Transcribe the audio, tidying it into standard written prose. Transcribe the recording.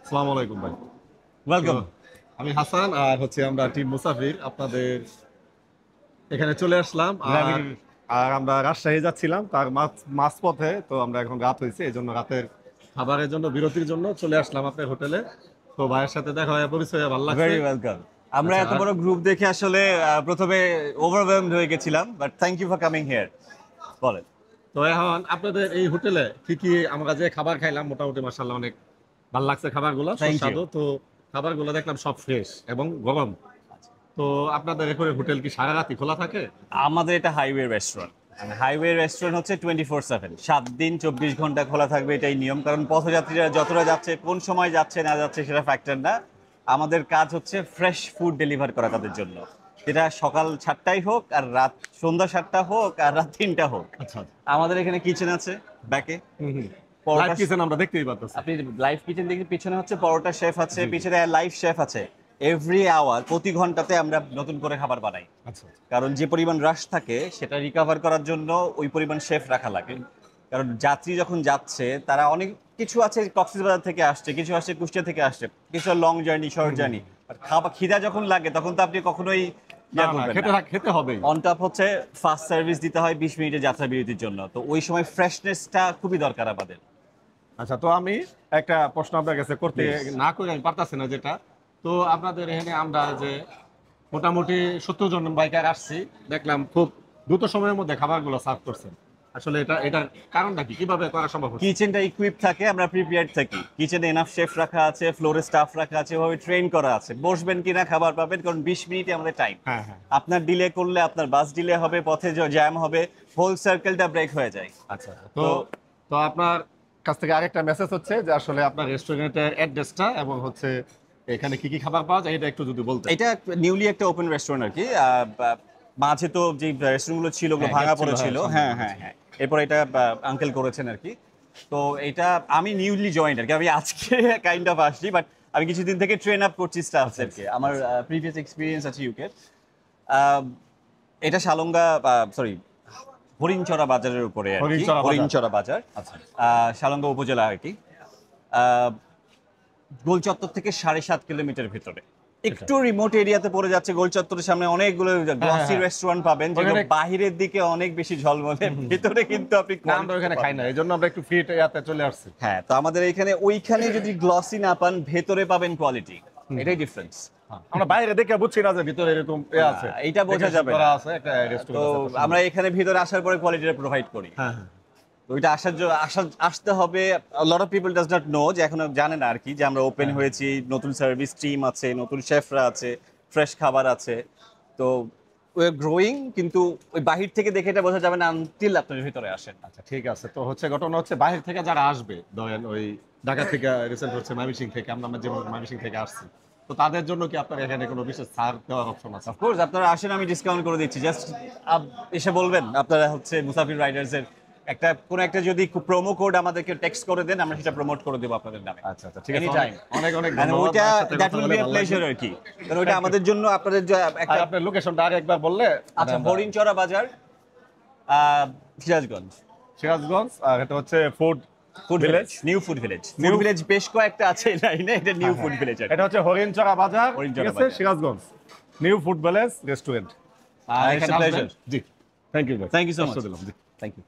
আসসালামু আলাইকুম ভাই। ওয়েলকাম। তো আমি হাসান আর হচ্ছে আমরা টিম মুসাফির আপনাদের এখানে চলে আসলাম আর আর আমরা রাজশাহী যাচ্ছিলাম তার মাঝপথে তো আমরা এখন রাত হয়েছে এই জন্য রাতের খাবারের জন্য বিরতির জন্য চলে আসলাম আপনার হোটেলে। তো ভাইয়ের সাথে দেখা হয়ে পরিচয় হয়ে ভালো লাগছে। Very welcome. আমরা আচ্ছা এত বড় গ্রুপ দেখে আসলে প্রথমে ওভারওয়েলমড হয়ে গেছিলাম, but thank you for coming here. বলেন। তো এখন আপনাদের এই হোটেলে কি কি আমরা যে খাবার খাইলাম মোটামুটি মাশাআল্লাহ অনেক ভালো লাগছে খাবারগুলো Thank you. সুস্বাদু। তো খাবারগুলো দেখলাম সব ফ্রেশ এবং গরম। তো আপনাদের এখানে হোটেল কি সারা রাতই খোলা থাকে? আমাদের এটা হাইওয়ে রেস্টুরেন্ট। হাইওয়ে রেস্টুরেন্ট হচ্ছে 24/7, 7 দিন 24 ঘন্টা খোলা থাকবে, এটাই নিয়ম। কারণ পথযাত্রীরা যতটা যাচ্ছে, কোন সময় যাচ্ছে না যাচ্ছে সেটা ফ্যাক্টর না। আমাদের কাজ হচ্ছে ফ্রেশ ফুড ডেলিভার করা তাদের জন্য, যেটা সকাল 7টায় হোক আর রাত সন্ধ্যা 7টা হোক আর রাত 3টা হোক। আচ্ছা। আমাদের এখানে কিচেন আছে ব্যাকে। লাইভ কিচেন আমরা দেখতেই পাচ্ছি। আপনি লাইভ কিচেন দেখে পিছনে হচ্ছে পরোটা শেফ আছে, পিছনে লাইভ শেফ আছে। এভরি আওয়ার, প্রতি ঘন্টাতে আমরা নতুন করে খাবার বানাই। আচ্ছা। কারণ যে পরিমাণ রাশ থাকে সেটা রিকভার করার জন্য ওই পরিমাণ শেফ রাখা লাগে। কারণ যাত্রী যখন যাচ্ছে তারা অনেক কিছু আছে কক্সবাজার থেকে আসছে, কিছু আসছে কুষ্টিয়া থেকে আসছে, কিছু লং জার্নি, শর্ট জার্নি। খাবার খিদা যখন লাগে তখন তো আপনি কখনোই খেতে হবে। অন টপ হচ্ছে ফাস্ট সার্ভিস দিতে হয় 20 মিনিটের যাত্রা বিরতির জন্য। তো ওই সময় ফ্রেশনেসটা খুবই দরকার আমাদের। আচ্ছা, তো আমি একটা প্রশ্ন আপনার কাছে করতে না করে আমি পারতাছি না যেটা। তো আপনাদের এখানে আমরা যে মোটামুটি 70 জন বাইকার আসছি, দেখলাম খুব দ্রুত সময়ের মধ্যে খাবারগুলো সার্ভ করছেন। আসলে এটার কারণটা কি, কিভাবে করা সম্ভব হচ্ছে? কিচেনটা ইকুইপ থাকে, আমরা প্রিপেয়ার্ড থাকি। কিচেনে এনাফ শেফ রাখা আছে, ফ্লোরে স্টাফ রাখা আছে, ওভাবে ট্রেন করা আছে। বসবেন কিনা খাবার পাবেন, কারণ 20 মিনিটে আমাদের টাইম। হ্যাঁ হ্যাঁ। আপনার ডিলে করলে আপনার বাস ডিলে হবে, পথে জ্যাম হবে, হোল সার্কেলটা ব্রেক হয়ে যায়। আচ্ছা, তো তো আপনার কাছ থেকে আরেকটা মেসেজ হচ্ছে যে আসলে আপনার রেস্টুরেন্টের অ্যাড্রেসটা এবং হচ্ছে এখানে কি কি খাবার পাওয়া যায় এটা একটু যদি বলতেন। এটা নিউলি একটা ওপেন রেস্টুরেন্ট আর কি। মাঝে তো যে রেস্টুরেন্টগুলো ছিল ওগুলো হ্যাঁ, ভাঙা gap ছিল, পড়েছিল। হ্যাঁ, হ্যাঁ হ্যাঁ হ্যাঁ, এরপর এটা আঙ্কেল করেছেন আর কি। তো এটা আমি নিউলি জয়েন্ট আর কি, আমি আজকে কাইন্ড অফ আসছি, বাট আমি কিছুদিন থেকে ট্রেন আপ করছি স্টাফদেরকে। আমার প্রিভিয়াস এক্সপিরিয়েন্স আছে ইউকে। এটা শালঙ্গা, সরি, হরিণচড়া বাজারের উপরে আর কি। হরিণচড়া বাজার। হরিণচড়া বাজার, আচ্ছা। শালঙ্গা উপজেলা আর কি। গোল চত্বর থেকে 7.5 কিলোমিটার ভিতরে, একটু রিমোট এরিয়াতে পড়ে যাচ্ছে। গোল চত্বরের সামনে অনেকগুলো গ্লসি হ্যাঁ। রেস্টুরেন্ট পাবেন, যেগুলো ওখানে- বাহিরের দিকে অনেক বেশি ঝলমলে, ভিতরে কিন্তু আপনি না, আমরা ওখানে খাই না, এই জন্য আমরা একটু ফিট ইয়াতে চলে আসছি। হ্যাঁ। তো আমাদের এখানে ওইখানে যদি গ্লসি না পান, ভেতরে পাবেন কোয়ালিটি, এটাই ডিফারেন্স। আমরা বাইরে দেখে বুঝছি না যে ভিতরে এরকম আছে। এইটা বোঝা যাবে না। করা আছে একটা তো রেস্টুরেন্ট আছে। আমরা এখানে ভিতরে আসার পরে কোয়ালিটিটা প্রোভাইড করি। হ্যাঁ হ্যাঁ। তো ওইটা আসতে হবে। Lot of people does not know, যে এখনো জানে না আর কি, যে আমরা ওপেন হয়েছি, নতুন সার্ভিস টিম আছে, নতুন শেফরা আছে, ফ্রেশ খাবার আছে। তো উই আর গ্রোয়িং, কিন্তু ওই বাহির থেকে দেখে এটা বোঝা যাবে না আনটিল আপনার ভিতরে আসেন। আচ্ছা, ঠিক আছে। তো হচ্ছে ঘটনা হচ্ছে বাইরে থেকে যারা আসবে, ধরেন ওই ঢাকা থেকে রিসেন্ট হচ্ছে ময়মনসিংহ থেকে, আমরা যেমন ময়মনসিংহ থেকে আসছি, তো তাদের জন্য কি আপনার এখানে কোনো বিশেষ ছাড় দেওয়ার অপশন আছে? অফকোর্স আপনারা আসেন, আমি ডিসকাউন্ট করে দিচ্ছি। জাস্ট এসে বলবেন আপনারা হচ্ছে মুসাফির রাইডার্স এর কোন একটা যদি প্রোমো কোড আমাদেরকে টেক্সট করে দেন, আমরা সেটা প্রমোট করে দেবো আপনাদের নামে। আচ্ছা আচ্ছা, ঠিক আছে। Anytime. অনেক অনেক And ধন্যবাদ। ওইটা আপনার সাথে দ্যাট কথা উইল বলে বি আ ভালো প্লেজার লাগলো। আর কি। কারণ ওইটা আমাদের জন্য আপনাদের যে আর একটা। আপনার লোকেশনটা আরেকবার বললে। আচ্ছা, হরিণচড়া বাজার, সিরাজগঞ্জ। সিরাজগঞ্জ, আর এটা হচ্ছে food food village, new food village. New village বেশ কয়েকটা আছে লাইনে, এটা নিউ ফুড ভিলেজ। এটা হচ্ছে হরিণচড়া বাজার, ঠিক হরিণচড়া আছে, বাজার। Sirajganj, new food village restaurant. It's a pleasure. জি, থ্যাংক ইউ ভাই। Thank you so much. দিলাম জি। Thank you.